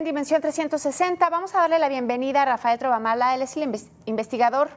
Dimensión 360. Vamos a darle la bienvenida a Rafael Trovamala. Él es el investigador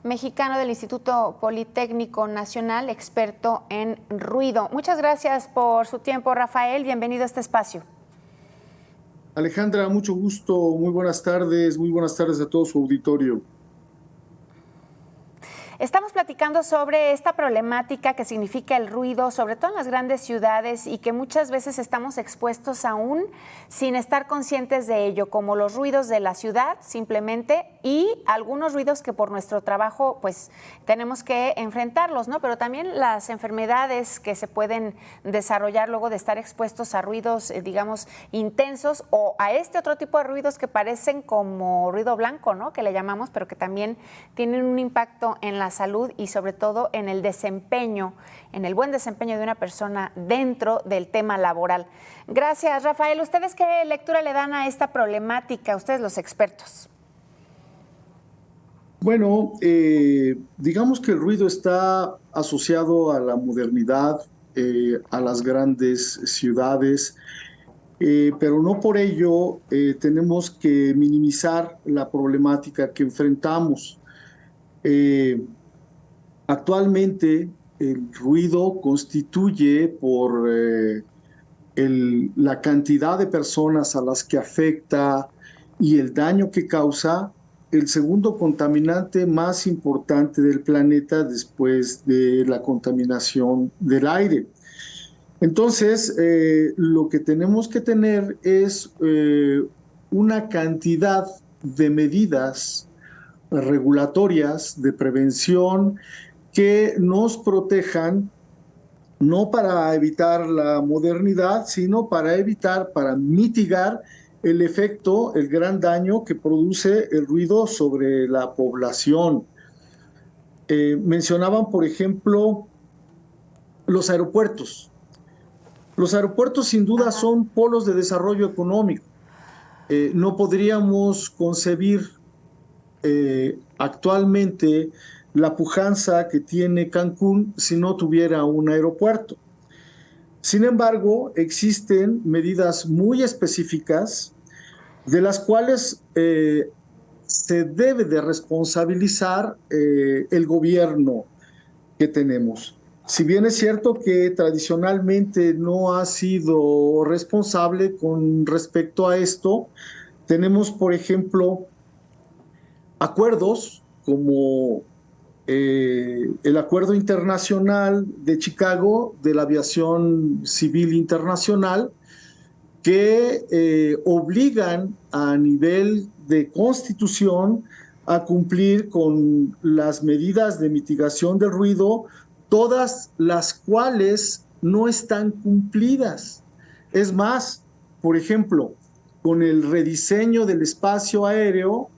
mexicano del Instituto Politécnico Nacional, experto en ruido. Muchas gracias por su tiempo, Rafael. Bienvenido a este espacio. Alejandra, mucho gusto. Muy buenas tardes a todo su auditorio. Estamos platicando sobre esta problemática que significa el ruido, sobre todo en las grandes ciudades, y que muchas veces estamos expuestos aún sin estar conscientes de ello, como los ruidos de la ciudad simplemente y algunos ruidos que por nuestro trabajo pues tenemos que enfrentarlos, ¿no? Pero también las enfermedades que se pueden desarrollar luego de estar expuestos a ruidos, digamos, intensos, o a este otro tipo de ruidos que parecen como ruido blanco, ¿no? Que le llamamos, pero que también tienen un impacto en la salud y sobre todo en el desempeño, en el buen desempeño de una persona dentro del tema laboral. Gracias, Rafael. ¿Ustedes qué lectura le dan a esta problemática, ustedes los expertos? Bueno, digamos que el ruido está asociado a la modernidad, a las grandes ciudades, pero no por ello tenemos que minimizar la problemática que enfrentamos. Actualmente, el ruido constituye por la cantidad de personas a las que afecta y el daño que causa, el segundo contaminante más importante del planeta después de la contaminación del aire. Entonces, lo que tenemos que tener es una cantidad de medidas regulatorias de prevención que nos protejan, no para evitar la modernidad, sino para mitigar el efecto, el gran daño que produce el ruido sobre la población. Mencionaban, por ejemplo, los aeropuertos. Los aeropuertos sin duda son polos de desarrollo económico. No podríamos concebir actualmente la pujanza que tiene Cancún si no tuviera un aeropuerto. Sin embargo, existen medidas muy específicas de las cuales se debe de responsabilizar el gobierno que tenemos. Si bien es cierto que tradicionalmente no ha sido responsable con respecto a esto, tenemos, por ejemplo, acuerdos como el Acuerdo Internacional de Chicago de la Aviación Civil Internacional, que obligan a nivel de constitución a cumplir con las medidas de mitigación del ruido, todas las cuales no están cumplidas. Es más, por ejemplo, con el rediseño del espacio aéreo,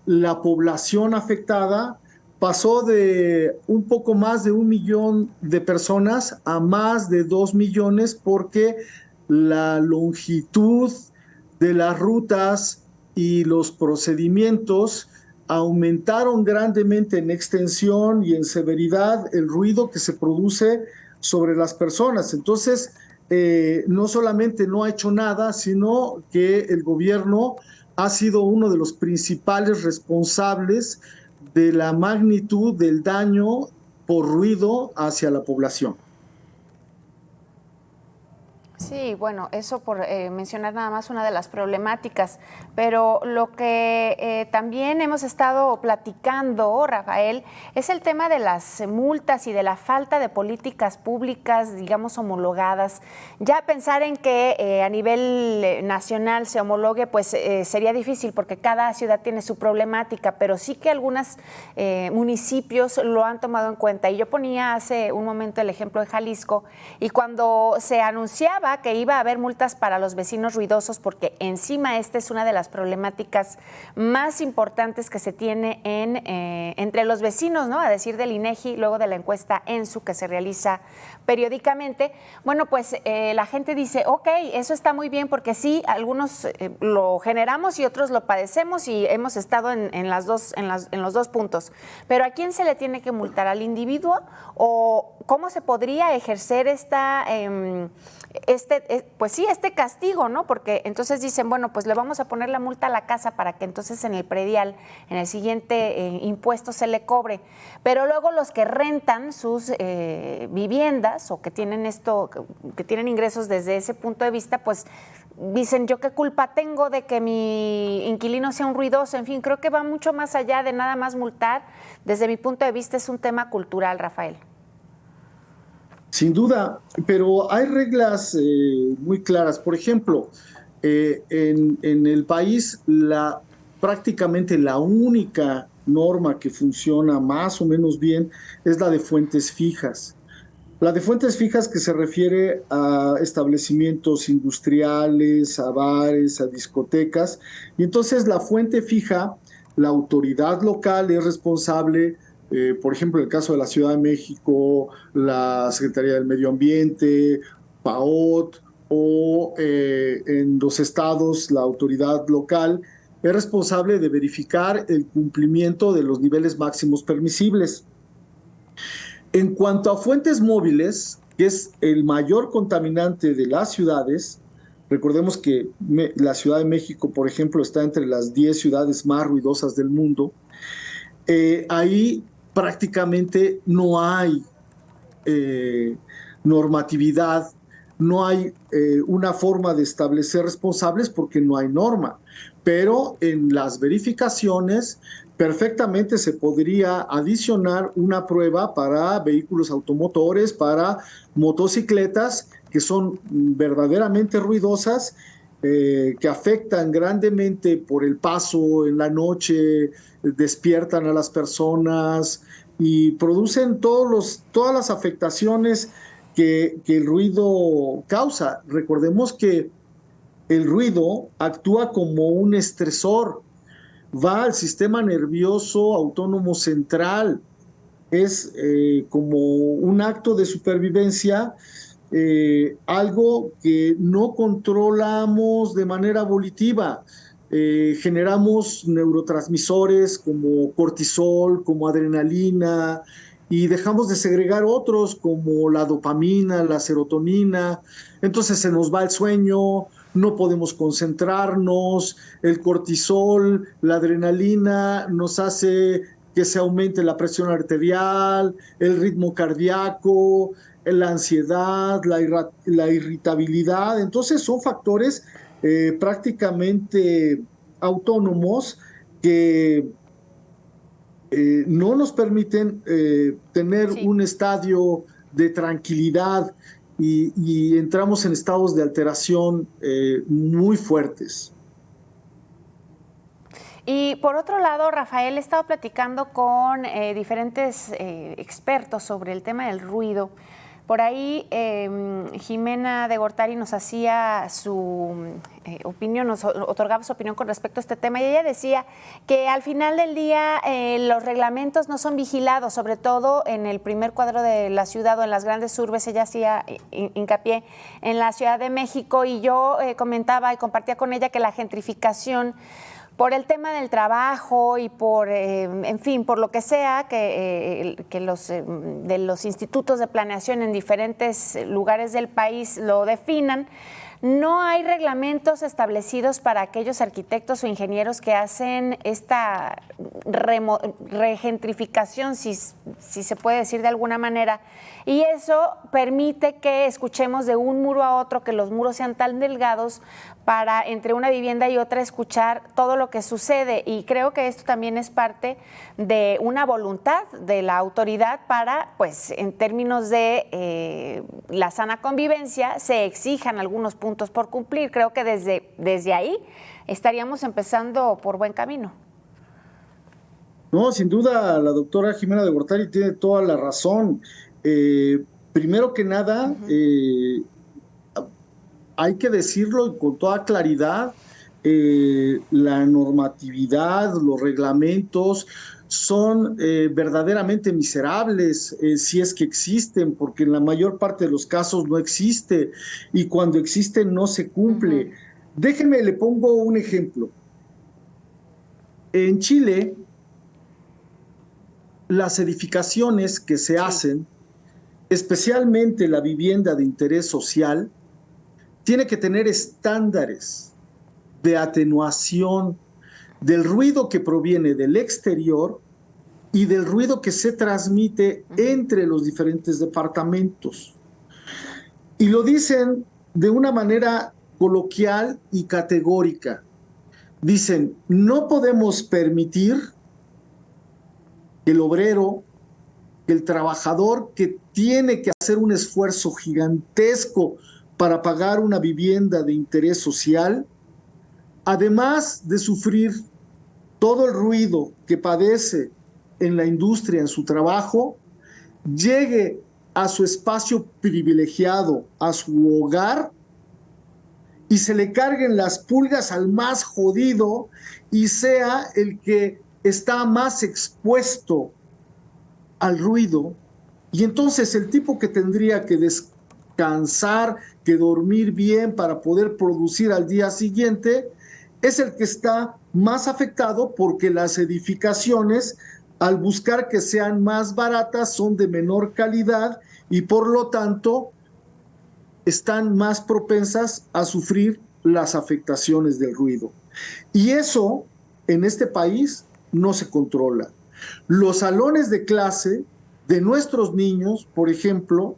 la población afectada pasó de un poco más de 1 millón de personas a más de 2 millones porque la longitud de las rutas y los procedimientos aumentaron grandemente en extensión y en severidad el ruido que se produce sobre las personas. Entonces, no solamente no ha hecho nada, sino que el gobierno ha sido uno de los principales responsables de la magnitud del daño por ruido hacia la población. Sí, bueno, eso por mencionar nada más una de las problemáticas, pero lo que también hemos estado platicando, Rafael, es el tema de las multas y de la falta de políticas públicas, digamos, homologadas. Ya pensar en que a nivel nacional se homologue, pues sería difícil porque cada ciudad tiene su problemática, pero sí que algunos municipios lo han tomado en cuenta. Y yo ponía hace un momento el ejemplo de Jalisco, y cuando se anunciaba que iba a haber multas para los vecinos ruidosos, porque encima esta es una de las problemáticas más importantes que se tiene entre los vecinos, ¿no? A decir del INEGI, luego de la encuesta ENSU que se realiza periódicamente. Bueno, pues la gente dice, ok, eso está muy bien porque sí, algunos lo generamos y otros lo padecemos y hemos estado en los dos puntos. Pero ¿a quién se le tiene que multar? ¿Al individuo o cómo se podría ejercer este castigo, ¿no? Porque entonces dicen, bueno, pues le vamos a poner la multa a la casa para que entonces en el predial, en el siguiente impuesto se le cobre. Pero luego los que rentan sus viviendas o que tienen que tienen ingresos desde ese punto de vista, pues dicen, yo qué culpa tengo de que mi inquilino sea un ruidoso. En fin, creo que va mucho más allá de nada más multar. Desde mi punto de vista es un tema cultural, Rafael. Sin duda, pero hay reglas muy claras. Por ejemplo, en el país prácticamente la única norma que funciona más o menos bien es la de fuentes fijas. La de fuentes fijas que se refiere a establecimientos industriales, a bares, a discotecas. Y entonces la fuente fija, la autoridad local es responsable, por ejemplo, en el caso de la Ciudad de México, la Secretaría del Medio Ambiente, PAOT, o en los estados, la autoridad local es responsable de verificar el cumplimiento de los niveles máximos permisibles. En cuanto a fuentes móviles, que es el mayor contaminante de las ciudades, recordemos que la Ciudad de México, por ejemplo, está entre las 10 ciudades más ruidosas del mundo. Ahí prácticamente no hay normatividad, no hay una forma de establecer responsables porque no hay norma. Pero en las verificaciones perfectamente se podría adicionar una prueba para vehículos automotores, para motocicletas que son verdaderamente ruidosas, que afectan grandemente por el paso en la noche, despiertan a las personas y producen todas las afectaciones que el ruido causa. Recordemos que el ruido actúa como un estresor, va al sistema nervioso autónomo central, es como un acto de supervivencia, algo que no controlamos de manera volitiva. Generamos neurotransmisores como cortisol, como adrenalina, y dejamos de segregar otros como la dopamina, la serotonina. Entonces se nos va el sueño, no podemos concentrarnos, el cortisol, la adrenalina nos hace que se aumente la presión arterial, el ritmo cardíaco, la ansiedad, la irritabilidad. Entonces son factores prácticamente autónomos que no nos permiten tener un estadio de tranquilidad y entramos en estados de alteración muy fuertes. Y por otro lado, Rafael, he estado platicando con diferentes expertos sobre el tema del ruido. Por ahí Jimena de Gortari nos hacía su opinión, nos otorgaba su opinión con respecto a este tema, y ella decía que al final del día los reglamentos no son vigilados, sobre todo en el primer cuadro de la ciudad o en las grandes urbes. Ella hacía hincapié en la Ciudad de México, y yo comentaba y compartía con ella que la gentrificación, por el tema del trabajo y por, en fin, por lo que sea, que de los institutos de planeación en diferentes lugares del país lo definan, no hay reglamentos establecidos para aquellos arquitectos o ingenieros que hacen esta regentrificación, si se puede decir de alguna manera, y eso permite que escuchemos de un muro a otro, que los muros sean tan delgados para entre una vivienda y otra escuchar todo lo que sucede. Y creo que esto también es parte de una voluntad de la autoridad para, pues, en términos de la sana convivencia, se exijan algunos puntos por cumplir. Creo que desde ahí estaríamos empezando por buen camino. No, sin duda, la doctora Jimena de Gortari tiene toda la razón. Primero que nada, hay que decirlo con toda claridad, la normatividad, los reglamentos son verdaderamente miserables, si es que existen, porque en la mayor parte de los casos no existe, y cuando existe no se cumple. Déjenme, le pongo un ejemplo. En Chile, las edificaciones que se hacen especialmente la vivienda de interés social, tiene que tener estándares de atenuación del ruido que proviene del exterior y del ruido que se transmite entre los diferentes departamentos. Y lo dicen de una manera coloquial y categórica. Dicen, no podemos permitir que el obrero, que el trabajador que tiene que hacer un esfuerzo gigantesco para pagar una vivienda de interés social, además de sufrir todo el ruido que padece en la industria, en su trabajo, llegue a su espacio privilegiado, a su hogar, y se le carguen las pulgas al más jodido y sea el que está más expuesto al ruido. Y entonces el tipo que tendría que descansar, que dormir bien para poder producir al día siguiente, es el que está más afectado porque las edificaciones, al buscar que sean más baratas, son de menor calidad y por lo tanto están más propensas a sufrir las afectaciones del ruido. Y eso en este país no se controla. Los salones de clase de nuestros niños, por ejemplo,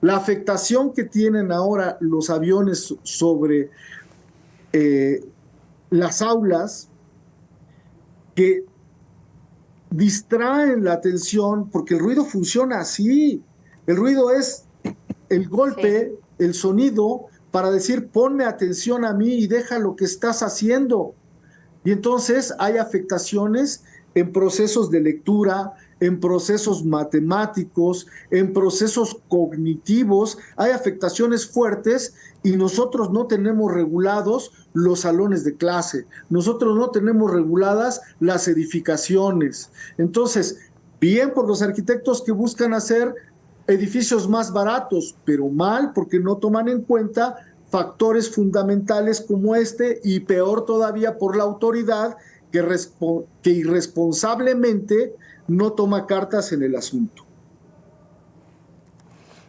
la afectación que tienen ahora los aviones sobre las aulas, que distraen la atención, porque el ruido funciona así. El ruido es el golpe, sí, el sonido, para decir, ponme atención a mí y deja lo que estás haciendo. Y entonces hay afectaciones en procesos de lectura, en procesos matemáticos, en procesos cognitivos, hay afectaciones fuertes y nosotros no tenemos regulados los salones de clase, nosotros no tenemos reguladas las edificaciones. Entonces, bien por los arquitectos que buscan hacer edificios más baratos, pero mal porque no toman en cuenta factores fundamentales como este y peor todavía por la autoridad que irresponsablemente no toma cartas en el asunto.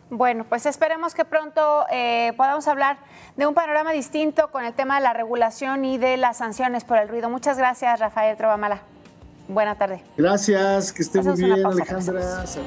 Bueno, pues esperemos que pronto podamos hablar de un panorama distinto con el tema de la regulación y de las sanciones por el ruido. Muchas gracias, Rafael Trovamala. Buena tarde. Gracias, que esté muy bien, Alejandra. Saludos.